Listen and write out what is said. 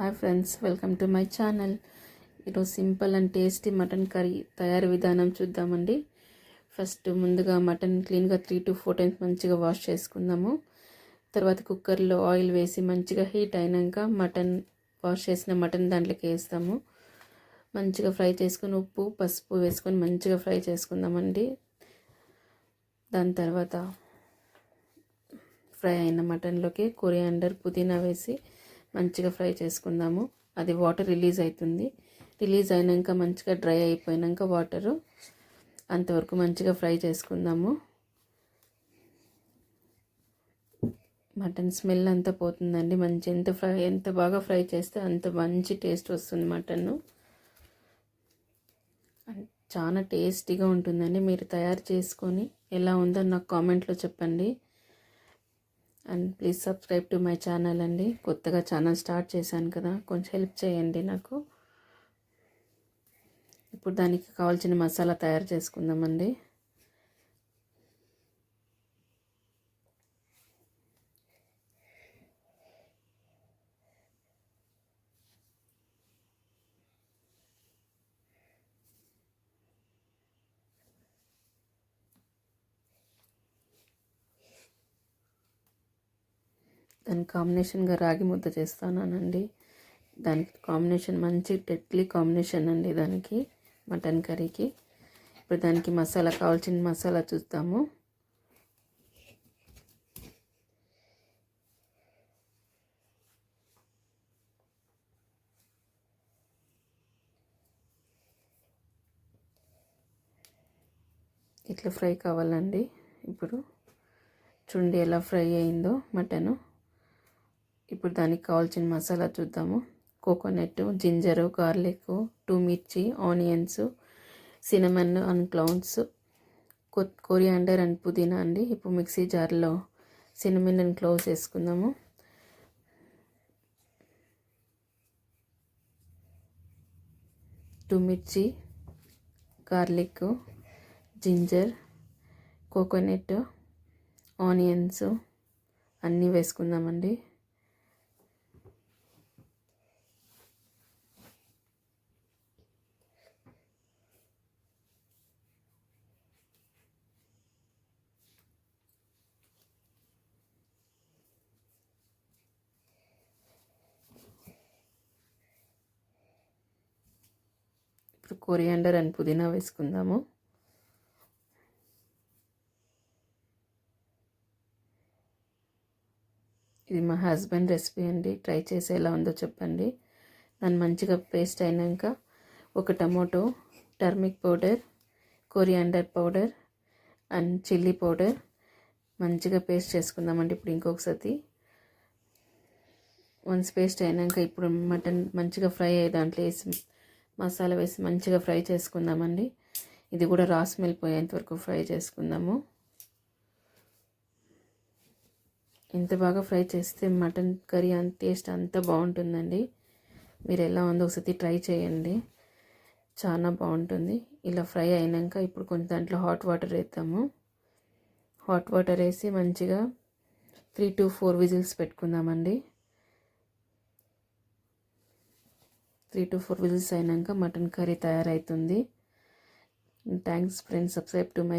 Hi friends, welcome to my channel. ఈరోజు simple and tasty mutton curry తయారీ విధానం చూద్దామండి. ఫస్ట్ ముందుగా మటన్ క్లీన్గా 3 to 4 టైమ్స్ మంచిగా వాష్ చేసుకుందాము. తర్వాత కుక్కర్లో ఆయిల్ వేసి మంచిగా హీట్ అయినాక వాష్ చేసిన మటన్ దాంట్లోకి వేస్తాము. మంచిగా ఫ్రై చేసుకొని ఉప్పు పసుపు వేసుకొని మంచిగా ఫ్రై చేసుకుందామండి. దాని తర్వాత ఫ్రై అయిన మటన్లోకి కొరియాండర్ పుదీనా వేసి మంచిగా ఫ్రై చేసుకుందాము. అది వాటర్ రిలీజ్ అవుతుంది. రిలీజ్ అయినాక మంచిగా డ్రై అయిపోయినాక వాటరు అంతవరకు మంచిగా ఫ్రై చేసుకుందాము. మటన్ స్మెల్ అంతా పోతుందండి. ఎంత బాగా ఫ్రై చేస్తే అంత మంచి టేస్ట్ వస్తుంది. మటన్ చాలా టేస్టీగా ఉంటుందండి. మీరు తయారు చేసుకొని ఎలా ఉందో నాకు కామెంట్లో చెప్పండి. And please subscribe to my channel అండి. కొత్తగా ఛానల్ స్టార్ట్ చేశాను కదా, కొంచెం హెల్ప్ చేయండి నాకు. ఇప్పుడు దానికి కావాల్సిన మసాలా తయారు చేసుకుందామండి. దానికి కాంబినేషన్గా రాగి ముద్ద చేస్తానండి. దానికి కాంబినేషన్ మంచి డెడ్లీ కాంబినేషన్ అండి దానికి, మటన్ కర్రీకి. ఇప్పుడు దానికి కావాల్సిన మసాలా చూద్దాము. ఇట్లా ఫ్రై కావాలండి. ఇప్పుడు చూడండి ఎలా ఫ్రై అయిందో మటను. ఇప్పుడు దానికి కావాల్సిన మసాలా చూద్దాము. కోకోనట్, జింజరు, గార్లిక్, 2 మిర్చి, onions, cinnamon and clowns, coriander and పుదీనా అండి. ఇప్పుడు మిక్సీ జార్లో సినమన్ అండ్ క్లౌస్ వేసుకుందాము. టూ మిర్చి, గార్లిక్, జింజర్, కోకోనట్, ఆనియన్స్ అన్నీ వేసుకుందామండి. ఇప్పుడు కొరియాండర్ అండ్ పుదీనా వేసుకుందాము. ఇది మా హస్బెండ్ రెసిపీ అండి. ట్రై చేసి ఎలా ఉందో చెప్పండి. దాన్ని మంచిగా పేస్ట్ అయినాక ఒక tomato, turmeric powder, coriander powder and chilli powder మంచిగా పేస్ట్ చేసుకుందామండి. ఇప్పుడు ఇంకొకసారి వన్స్ పేస్ట్ అయినాక ఇప్పుడు మటన్ మంచిగా ఫ్రై అయ్యే దాంట్లో వేసి మసాలా వేసి మంచిగా ఫ్రై చేసుకుందామండి. ఇది కూడా రా స్మెల్ పోయేంత వరకు ఫ్రై చేసుకుందాము. ఎంత బాగా ఫ్రై చేస్తే మటన్ కర్రీ టేస్ట్ అంతా బాగుంటుందండి. మీరు ఎలా ఉందో ఒకసారి ట్రై చేయండి, చాలా బాగుంటుంది. ఇలా ఫ్రై అయినాక ఇప్పుడు కొంచెం దాంట్లో హాట్ వాటర్ వేద్దాము. హాట్ వాటర్ వేసి మంచిగా 3 to 4 విజిల్స్ పెట్టుకుందామండి. 3 to 4 విజిల్స్ అయినాక మటన్ కర్రీ తయారవుతుంది. Thanks friends, subscribe to my